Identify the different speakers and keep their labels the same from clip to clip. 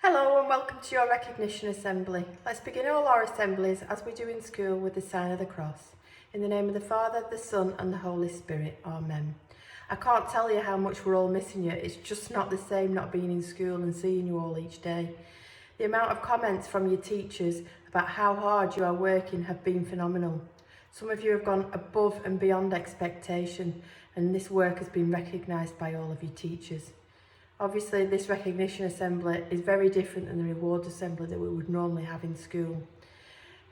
Speaker 1: Hello and welcome to your recognition assembly. Let's begin all our assemblies as we do in school with the sign of the cross. In the name of the Father, the Son and the Holy Spirit. Amen. I can't tell you how much we're all missing you. It's just not the same not being in school and seeing you all each day. The amount of comments from your teachers about how hard you are working have been phenomenal. Some of you have gone above and beyond expectation, and this work has been recognised by all of your teachers. Obviously, this recognition assembly is very different than the rewards assembly that we would normally have in school.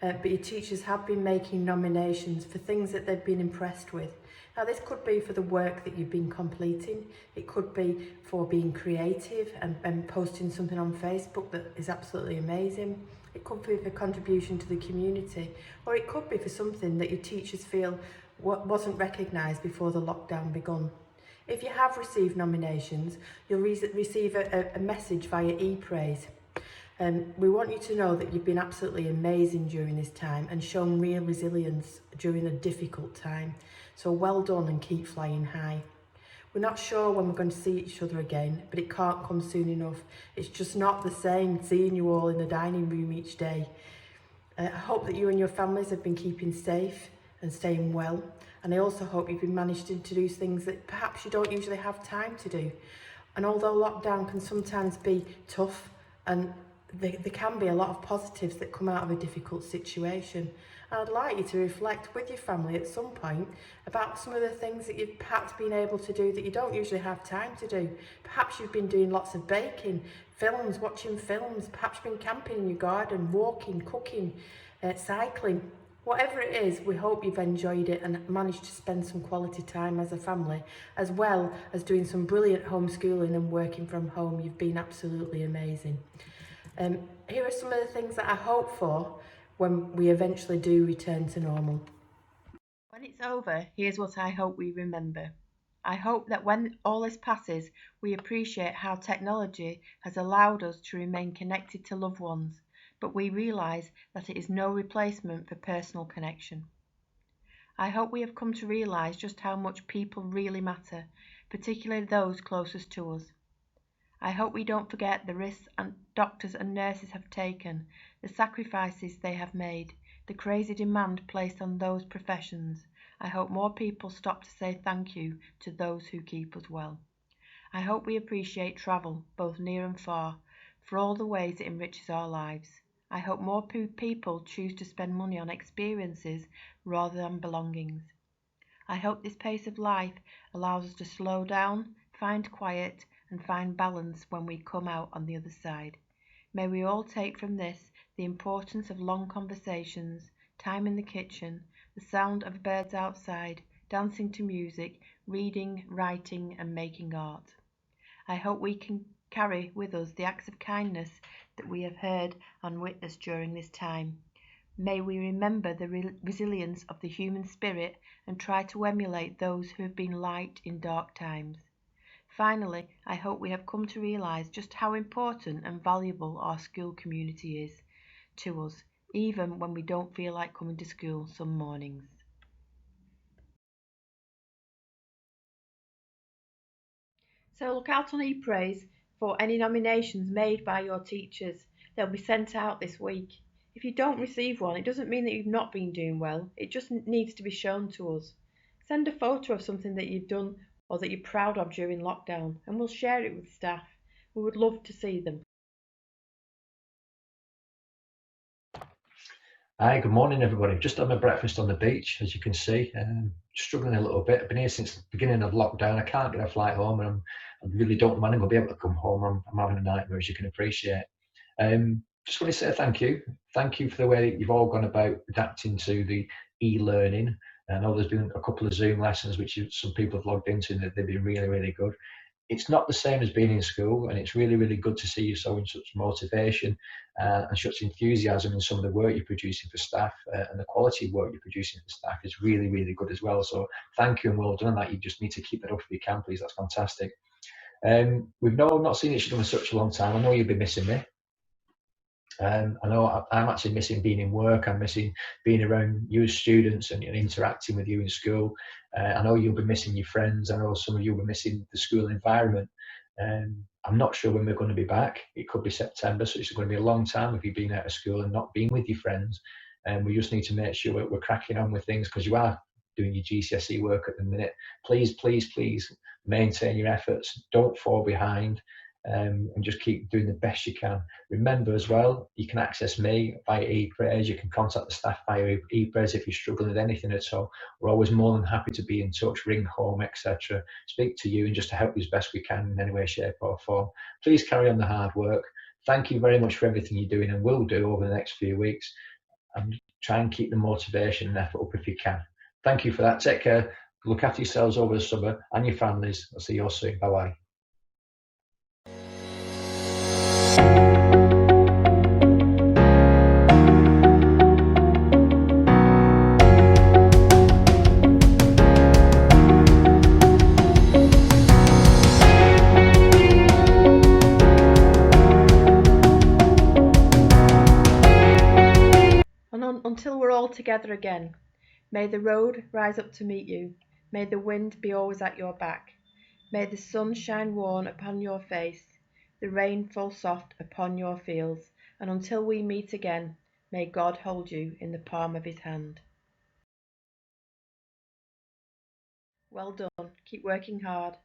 Speaker 1: But your teachers have been making nominations for things that they've been impressed with. Now, this could be for the work that you've been completing. It could be for being creative and posting something on Facebook that is absolutely amazing. It could be for contribution to the community, or it could be for something that your teachers feel wasn't recognised before the lockdown begun. If you have received nominations, you'll receive a message via ePraise. We want you to know that you've been absolutely amazing during this time and shown real resilience during a difficult time. So well done and keep flying high. We're not sure when we're going to see each other again, but it can't come soon enough. It's just not the same seeing you all in the dining room each day. I hope that you and your families have been keeping safe and staying well. And I also hope you've been managing to do things that perhaps you don't usually have time to do. And although lockdown can sometimes be tough and there can be a lot of positives that come out of a difficult situation, I'd like you to reflect with your family at some point about some of the things that you've perhaps been able to do that you don't usually have time to do. Perhaps you've been doing lots of baking, films, watching films, perhaps you've been camping in your garden, walking, cooking, cycling. Whatever it is, we hope you've enjoyed it and managed to spend some quality time as a family, as well as doing some brilliant homeschooling and working from home. You've been absolutely amazing. Here are some of the things that I hope for when we eventually do return to normal.
Speaker 2: When it's over, here's what I hope we remember. I hope that when all this passes, we appreciate how technology has allowed us to remain connected to loved ones, but we realise that it is no replacement for personal connection. I hope we have come to realise just how much people really matter, particularly those closest to us. I hope we don't forget the risks doctors and nurses have taken, the sacrifices they have made, the crazy demand placed on those professions. I hope more people stop to say thank you to those who keep us well. I hope we appreciate travel, both near and far, for all the ways it enriches our lives. I hope more people choose to spend money on experiences rather than belongings. I hope this pace of life allows us to slow down, find quiet, and find balance when we come out on the other side. May we all take from this the importance of long conversations, time in the kitchen, the sound of birds outside, dancing to music, reading, writing, and making art. I hope we can carry with us the acts of kindness that we have heard and witnessed during this time. May we remember the resilience of the human spirit and try to emulate those who have been light in dark times. Finally, I hope we have come to realise just how important and valuable our school community is to us, even when we don't feel like coming to school some mornings. So look out on ePraise for any nominations made by your teachers. They'll be sent out this week. If you don't receive one, it doesn't mean that you've not been doing well. It just needs to be shown to us. Send a photo of something that you've done or that you're proud of during lockdown, and we'll share it with staff. We would love to see them.
Speaker 3: Hi, good morning, everybody. Just had my breakfast on the beach, as you can see. Struggling a little bit. I've been here since the beginning of lockdown. I can't get a flight home, and I really don't mind. I'm going to be able to come home. I'm having a nightmare, as you can appreciate. Just want to say thank you. Thank you for the way that you've all gone about adapting to the e-learning. I know there's been a couple of Zoom lessons which some people have logged into, and they've been really, really good. It's not the same as being in school, and it's really, really good to see you showing such motivation and such enthusiasm in some of the work you're producing for staff, and the quality of work you're producing for staff is really, really good as well. So thank you and well done on that. You just need to keep it up if you can, please. That's fantastic. We've not seen each other in such a long time. I know you'll be missing me. I know I'm actually missing being in work. I'm missing being around you as students and interacting with you in school. I know you'll be missing your friends. I know some of you will be missing the school environment. I'm not sure when we're going to be back. It could be September, so it's going to be a long time if you've been out of school and not been with your friends. And we just need to make sure we're cracking on with things, because you are doing your GCSE work at the minute. Please, please, please maintain your efforts. Don't fall behind. And just keep doing the best you can. Remember as well, you can access me via ePrayers. You can contact the staff via ePrayers if you're struggling with anything at all. We're always more than happy to be in touch, ring home, etc. Speak to you and just to help you as best we can in any way, shape or form. Please carry on the hard work. Thank you very much for everything you're doing and will do over the next few weeks. And try and keep the motivation and effort up if you can. Thank you for that. Take care. Look after yourselves over the summer and your families. I'll see you all soon. Bye-bye.
Speaker 2: Until we're all together again, may the road rise up to meet you, may the wind be always at your back, may the sun shine warm upon your face, the rain fall soft upon your fields, and until we meet again, may God hold you in the palm of his hand. Well done, keep working hard.